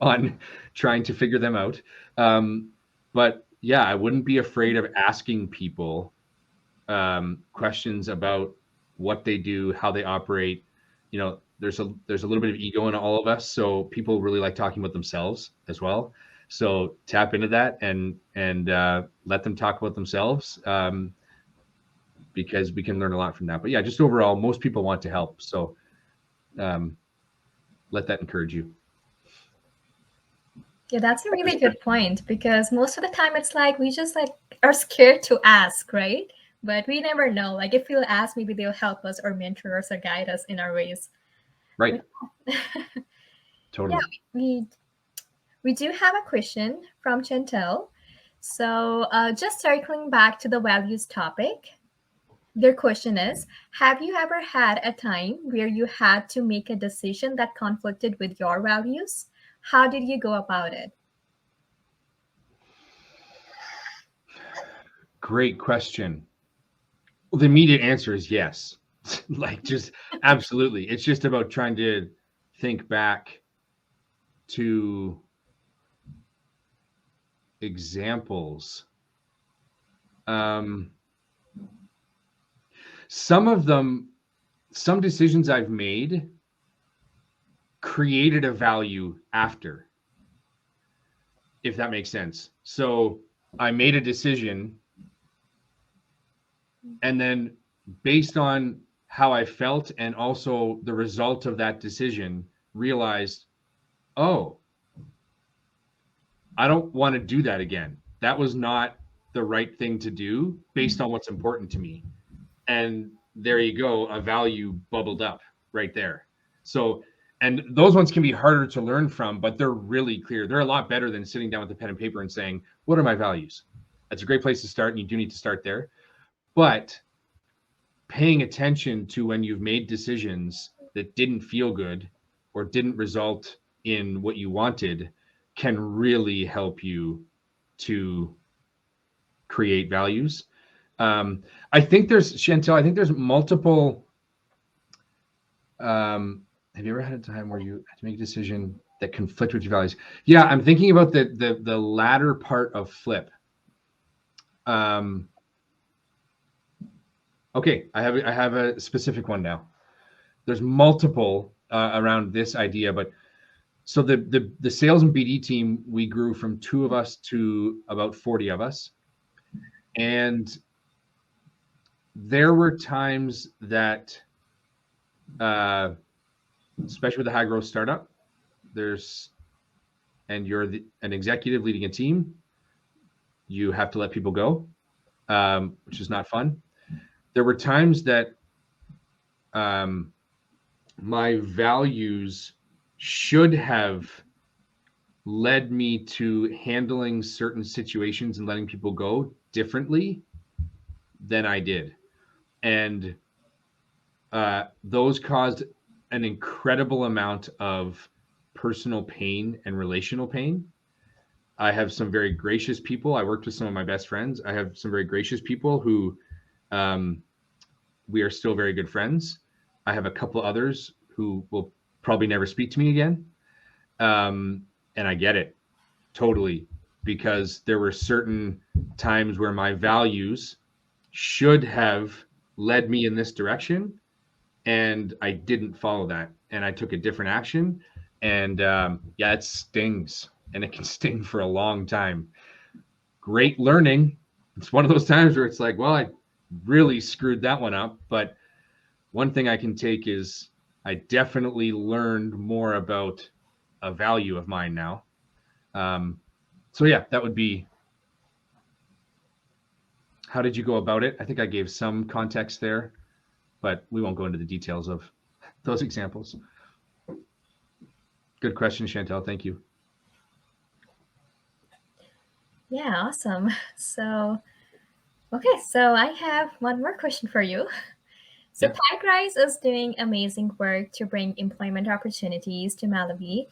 on trying to figure them out. But yeah, I wouldn't be afraid of asking people questions about what they do, how they operate. You know, there's a little bit of ego in all of us, so people really like talking about themselves as well. So tap into that and let them talk about themselves, because we can learn a lot from that. But yeah, just overall, most people want to help. So let that encourage you. Yeah, that's a really good point because most of the time it's like we just like are scared to ask, right? But we never know. Like if we'll ask, maybe they'll help us or mentor us or guide us in our ways. Right. But yeah, Totally. we we do have a question from Chantel. So just circling back to the values topic, their question is, have you ever had a time where you had to make a decision that conflicted with your values? How did you go about it? Great question. Well, the immediate answer is yes. Like, just absolutely. It's just about trying to think back to examples. Um, some of them, some decisions I've made created a value after, if that makes sense. So I made a decision, and then based on how I felt and also the result of that decision, realized, oh, I don't want to do that again. That was not the right thing to do based on what's important to me. And there you go, a value bubbled up right there. So, and those ones can be harder to learn from, but they're really clear. They're a lot better than sitting down with a pen and paper and saying, what are my values? That's a great place to start, and you do need to start there. But paying attention to when you've made decisions that didn't feel good or didn't result in what you wanted can really help you to create values. I think there's Chantel. I think there's multiple. Have you ever had a time where you had to make a decision that conflict with your values? Yeah, I'm thinking about the latter part of flip. Okay, I have a specific one now. There's multiple around this idea, but so the sales and BD team, we grew from 2 of us to about 40 of us, and there were times that, especially with a high growth startup, and you're an executive leading a team, you have to let people go, which is not fun. There were times that my values should have led me to handling certain situations and letting people go differently than I did. And those caused an incredible amount of personal pain and relational pain. I have some very gracious people. I worked with some of my best friends. I have some very gracious people who we are still very good friends. I have a couple others who will probably never speak to me again. And I get it totally, because there were certain times where my values should have led me in this direction, and I didn't follow that, and I took a different action. And yeah, it stings, and it can sting for a long time. Great learning. It's one of those times where it's like, well, I really screwed that one up. But one thing I can take is I definitely learned more about a value of mine now. So yeah, that would be, how did you go about it? I think I gave some context there, but we won't go into the details of those examples. Good question, Chantel. Thank you. Yeah, awesome. So, okay, so I have one more question for you. So, Yep. Tiderise is doing amazing work to bring employment opportunities to Malawi.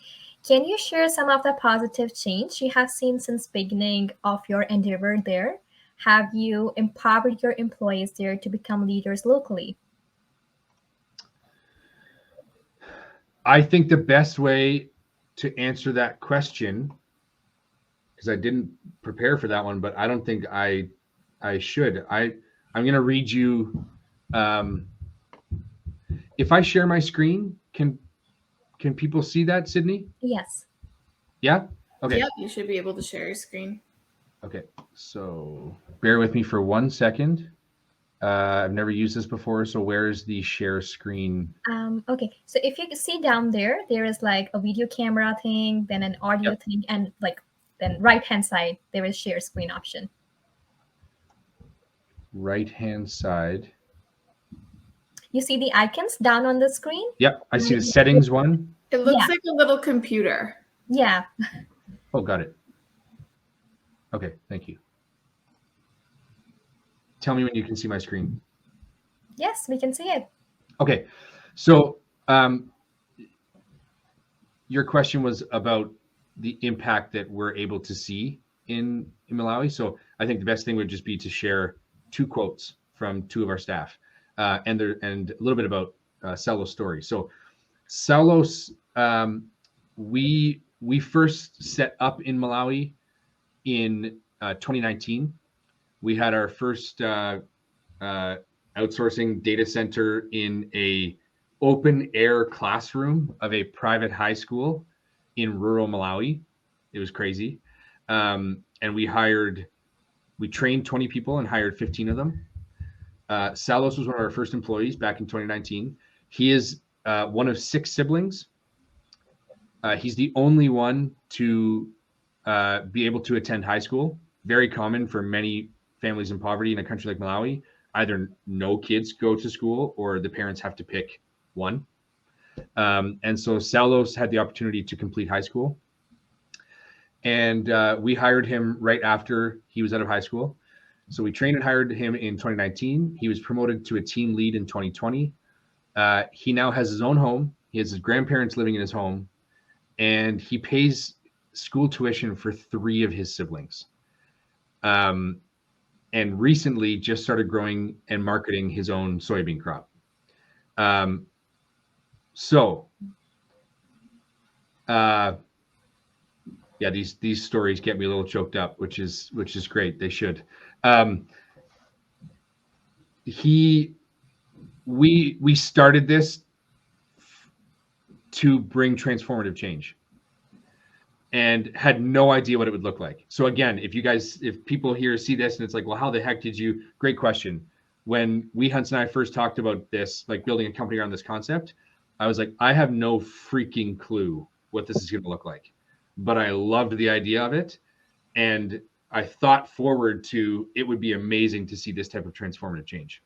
Can you share some of the positive change you have seen since beginning of your endeavor there? Have you empowered your employees there to become leaders locally? I think the best way to answer that question, because I didn't prepare for that one, but I don't think I should. I'm going to read you. If I share my screen, can people see that, Sydney? Yes. Yeah. Okay. Yep, you should be able to share your screen. Okay. So bear with me for 1 second. I've never used this before. So where's the share screen? Okay, so if you see down there, there is like a video camera thing, then an audio Yep. thing, and like then right hand side there is share screen option. Right hand side. You see the icons down on the screen? Yep, I see the settings one. It looks Yeah. like a little computer. Yeah. Oh, got it. Okay, thank you. Tell me when you can see my screen. Yes, we can see it. Okay, so your question was about the impact that we're able to see in Malawi. So I think the best thing would just be to share 2 quotes from 2 of our staff, and a little bit about Saulo's story. So Saulos, we first set up in Malawi in 2019. We had our first outsourcing data center in a open air classroom of a private high school in rural Malawi. It was crazy. And we trained 20 people and hired 15 of them. Saulos was one of our first employees back in 2019. He is one of 6 siblings. He's the only one to be able to attend high school. Very common for many families in poverty in a country like Malawi. Either no kids go to school or the parents have to pick one. And so Saulos had the opportunity to complete high school. And we hired him right after he was out of high school. So we trained and hired him in 2019. He was promoted to a team lead in 2020. He now has his own home. He has his grandparents living in his home. And he pays school tuition for 3 of his siblings. And recently just started growing and marketing his own soybean crop. Yeah, these stories get me a little choked up, which is great. They should. We started this to bring transformative change, and had no idea what it would look like. So again, if people here see this and it's like, well, how the heck did you? Great question. When Hunts and I first talked about this, like building a company around this concept, I was like, I have no freaking clue what this is going to look like, but I loved the idea of it, and I thought forward to it would be amazing to see this type of transformative change.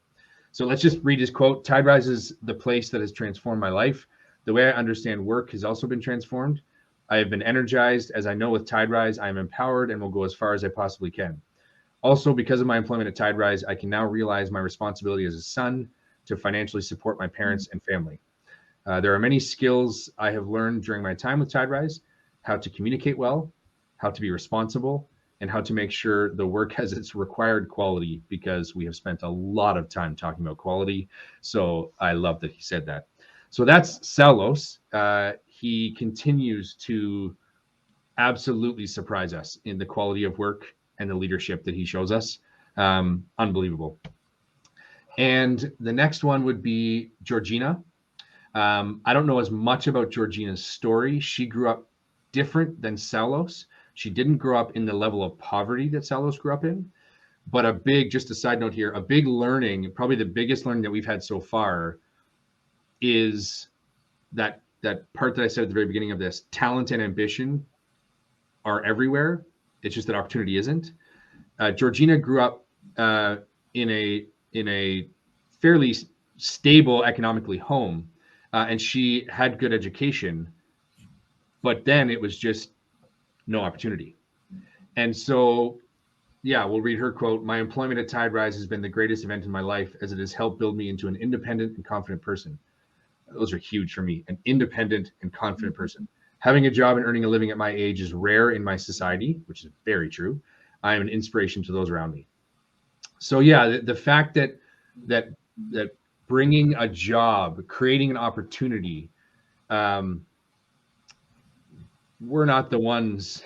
So let's just read his quote. Tiderise is the place that has transformed my life. The way I understand work has also been transformed. I have been energized. As I know with Tiderise, I am empowered and will go as far as I possibly can. Also, because of my employment at Tiderise, I can now realize my responsibility as a son to financially support my parents and family. There are many skills I have learned during my time with Tiderise: how to communicate well, how to be responsible, and how to make sure the work has its required quality, because we have spent a lot of time talking about quality. So I love that he said that. So that's Saulos. He continues to absolutely surprise us in the quality of work and the leadership that he shows us. Unbelievable. And the next one would be Georgina. I don't know as much about Georgina's story. She grew up different than Saulos. She didn't grow up in the level of poverty that Saulos grew up in. But just a side note here, a big learning, probably the biggest learning that we've had so far, is that part that I said at the very beginning of this: talent and ambition are everywhere. It's just that opportunity isn't. Georgina grew up in a fairly stable economically home, and she had good education, but then it was just no opportunity. And so, yeah, we'll read her quote. My employment at Tiderise has been the greatest event in my life, as it has helped build me into an independent and confident person. Those are huge for me: an independent and confident person. Having a job and earning a living at my age is rare in my society, which is very true. I am an inspiration to those around me. So yeah, the fact that bringing a job, creating an opportunity, we're not the ones.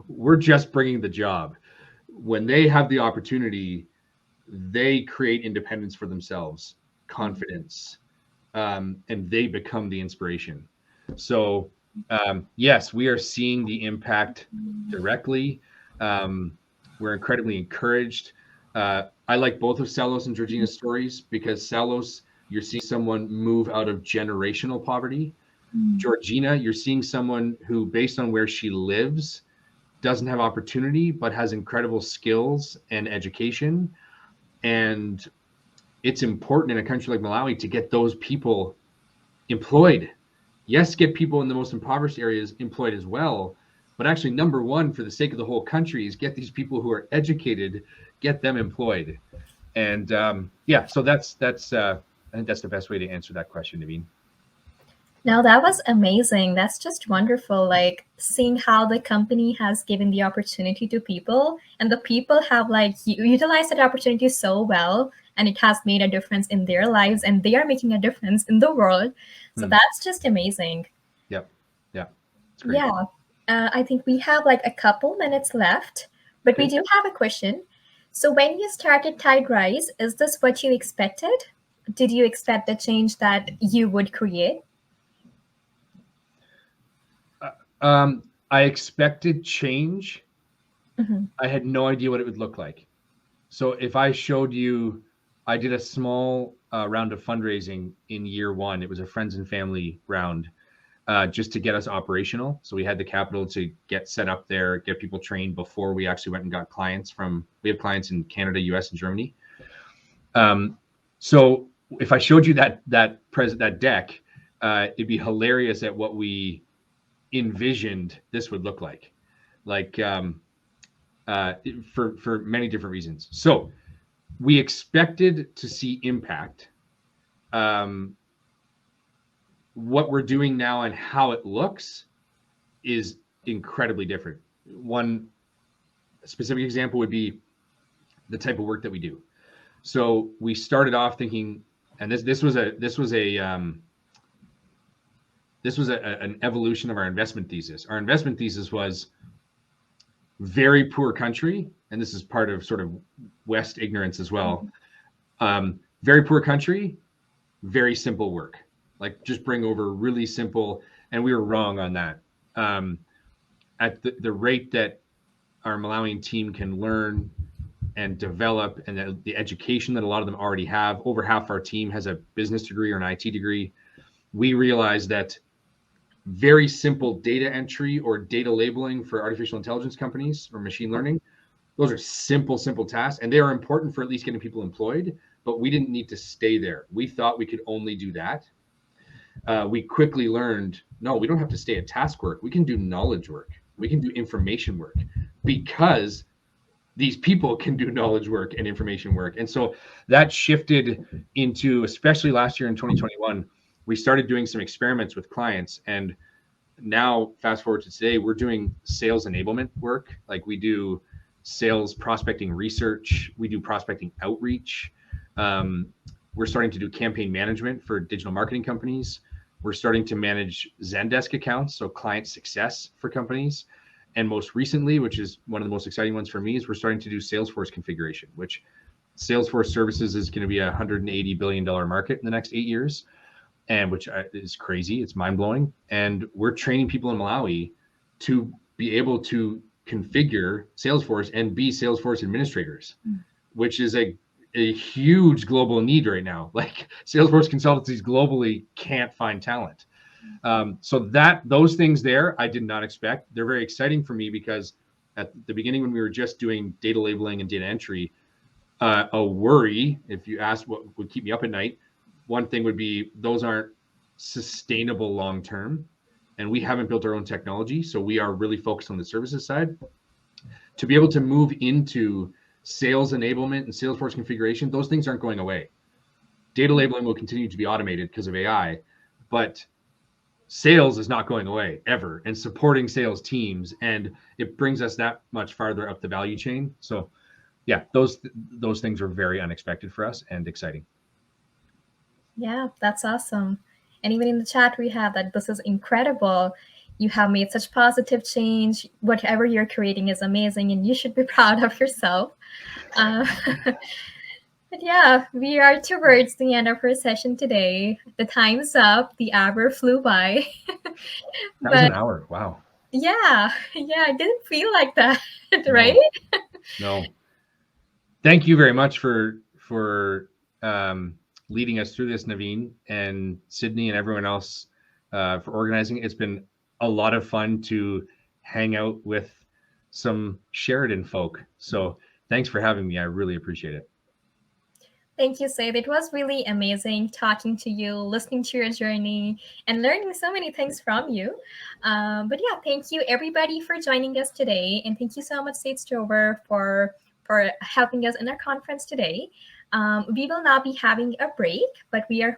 We're just bringing the job. When they have the opportunity, they create independence for themselves, confidence, and they become the inspiration. So yes, we are seeing the impact directly. We're incredibly encouraged. I like both of Salos and Georgina's stories, because Salos, you're seeing someone move out of generational poverty. Georgina, you're seeing someone who, based on where she lives, doesn't have opportunity, but has incredible skills and education. And it's important in a country like Malawi to get those people employed. Yes, get people in the most impoverished areas employed as well. But actually, number one, for the sake of the whole country, is get these people who are educated, get them employed. And so that's I think that's the best way to answer that question, Naveen. Now that was amazing. That's just wonderful. Like seeing how the company has given the opportunity to people, and the people have like utilized that opportunity so well, and it has made a difference in their lives, and they are making a difference in the world. So that's just amazing. Yep. Yeah. It's great. Yeah. I think we have like a couple minutes left, but we do have a question. So when you started Tiderise, is this what you expected? Did you expect the change that you would create? I expected change. I had no idea what it would look like. So if I showed you, I did a small round of fundraising in year one. It was a friends and family round, just to get us operational. So we had the capital to get set up there, get people trained before we actually went and got clients we have clients in Canada, US, and Germany. So if I showed you that deck, it'd be hilarious at what we envisioned this would look like for many different reasons. So we expected to see impact. What we're doing now and how it looks is incredibly different. One specific example would be the type of work that we do. So we started off thinking, and this was an evolution of our investment thesis. Our investment thesis was very poor country, and this is part of sort of West ignorance as well. Very poor country, very simple work. Like just bring over really simple, and we were wrong on that. At the rate that our Malawian team can learn and develop, and the education that a lot of them already have, over half our team has a business degree or an IT degree. We realized that very simple data entry or data labeling for artificial intelligence companies or machine learning, those are simple tasks, and they are important for at least getting people employed, but we didn't need to stay there. We thought we could only do that. We quickly learned, no, we don't have to stay at task work. We can do knowledge work. We can do information work, because these people can do knowledge work and information work. And so that shifted into, especially last year in 2021, we started doing some experiments with clients. And now fast forward to today, we're doing sales enablement work. Like we do sales prospecting research, we do prospecting outreach. We're starting to do campaign management for digital marketing companies. We're starting to manage Zendesk accounts, so client success for companies. And most recently, which is one of the most exciting ones for me, is we're starting to do Salesforce configuration, which Salesforce services is going to be a $180 billion market in the next 8 years, and which is crazy. It's mind blowing. And we're training people in Malawi to be able to configure Salesforce and be Salesforce administrators, which is a huge global need right now. Like Salesforce consultancies globally can't find talent. So those things there, I did not expect. They're very exciting for me, because at the beginning, when we were just doing data labeling and data entry, a worry, if you asked what would keep me up at night, one thing would be those aren't sustainable long term, and we haven't built our own technology, so we are really focused on the services side. To be able to move into sales enablement and Salesforce configuration, those things aren't going away. Data labeling will continue to be automated because of AI, but sales is not going away ever, and supporting sales teams, and it brings us that much farther up the value chain. So yeah, those things are very unexpected for us and exciting. Yeah, that's awesome. And even in the chat, we have that this is incredible. You have made such positive change. Whatever you're creating is amazing, and you should be proud of yourself. But yeah, we are towards the end of our session today. The time's up. The hour flew by. That was an hour. Wow. Yeah, it didn't feel like that, right? No. Thank you very much for leading us through this, Naveen, and Sydney and everyone else for organizing. It's been a lot of fun to hang out with some Sheridan folk. So thanks for having me. I really appreciate it. Thank you, Seth. It was really amazing talking to you, listening to your journey, and learning so many things from you. But yeah, thank you everybody for joining us today, and thank you so much, Seth Stover, for helping us in our conference today. We will now be having a break, but we are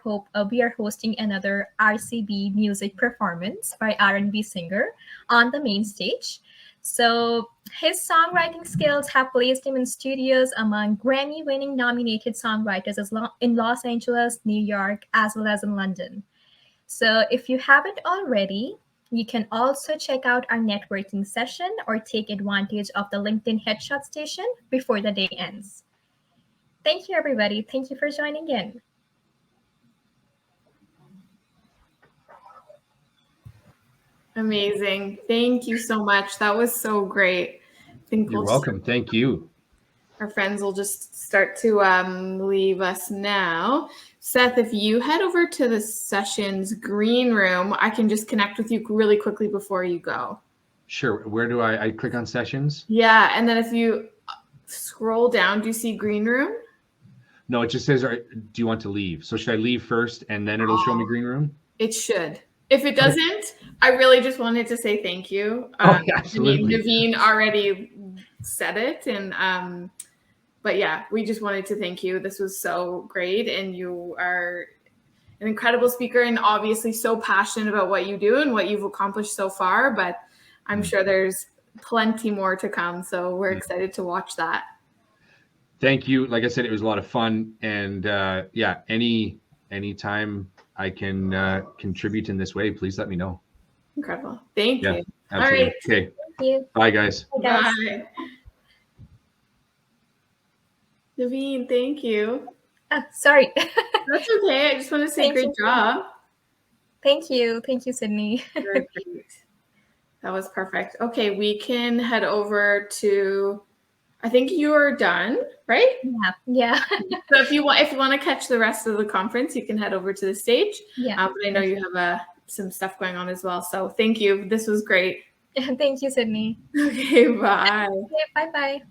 hosting another RCB music performance by R&B singer on the main stage. So his songwriting skills have placed him in studios among Grammy-winning nominated songwriters in Los Angeles, New York, as well as in London. So if you haven't already, you can also check out our networking session or take advantage of the LinkedIn Headshot Station before the day ends. Thank you, everybody. Thank you for joining in. Amazing. Thank you so much. That was so great. I think You're welcome. Thank you. Our friends will just start to leave us now. Seth, if you head over to the sessions green room, I can just connect with you really quickly before you go. Sure. Where do I click on sessions? Yeah, and then if you scroll down, do you see green room? No, it just says, do you want to leave? So should I leave first and then it'll show me green room? It should. If it doesn't, I really just wanted to say thank you. Absolutely. Naveen already said it, and but yeah, we just wanted to thank you. This was so great, and you are an incredible speaker, and obviously so passionate about what you do and what you've accomplished so far. But I'm sure there's plenty more to come, so we're excited to watch that. Thank you. Like I said, it was a lot of fun, and yeah, anytime I can contribute in this way, please let me know. Incredible. Thank you. Absolutely. All right. Okay. Thank you. Bye, guys. Bye. Naveen, thank you. Oh, sorry. That's okay. I just want to say great job. Thank you. Thank you, Sydney. Very great. That was perfect. Okay, we can head over to, I think you are done, right? Yeah. So if you want to catch the rest of the conference, you can head over to the stage. Yeah. But I know you have some stuff going on as well. So thank you. This was great. Thank you, Sydney. Okay, bye. Okay, bye-bye.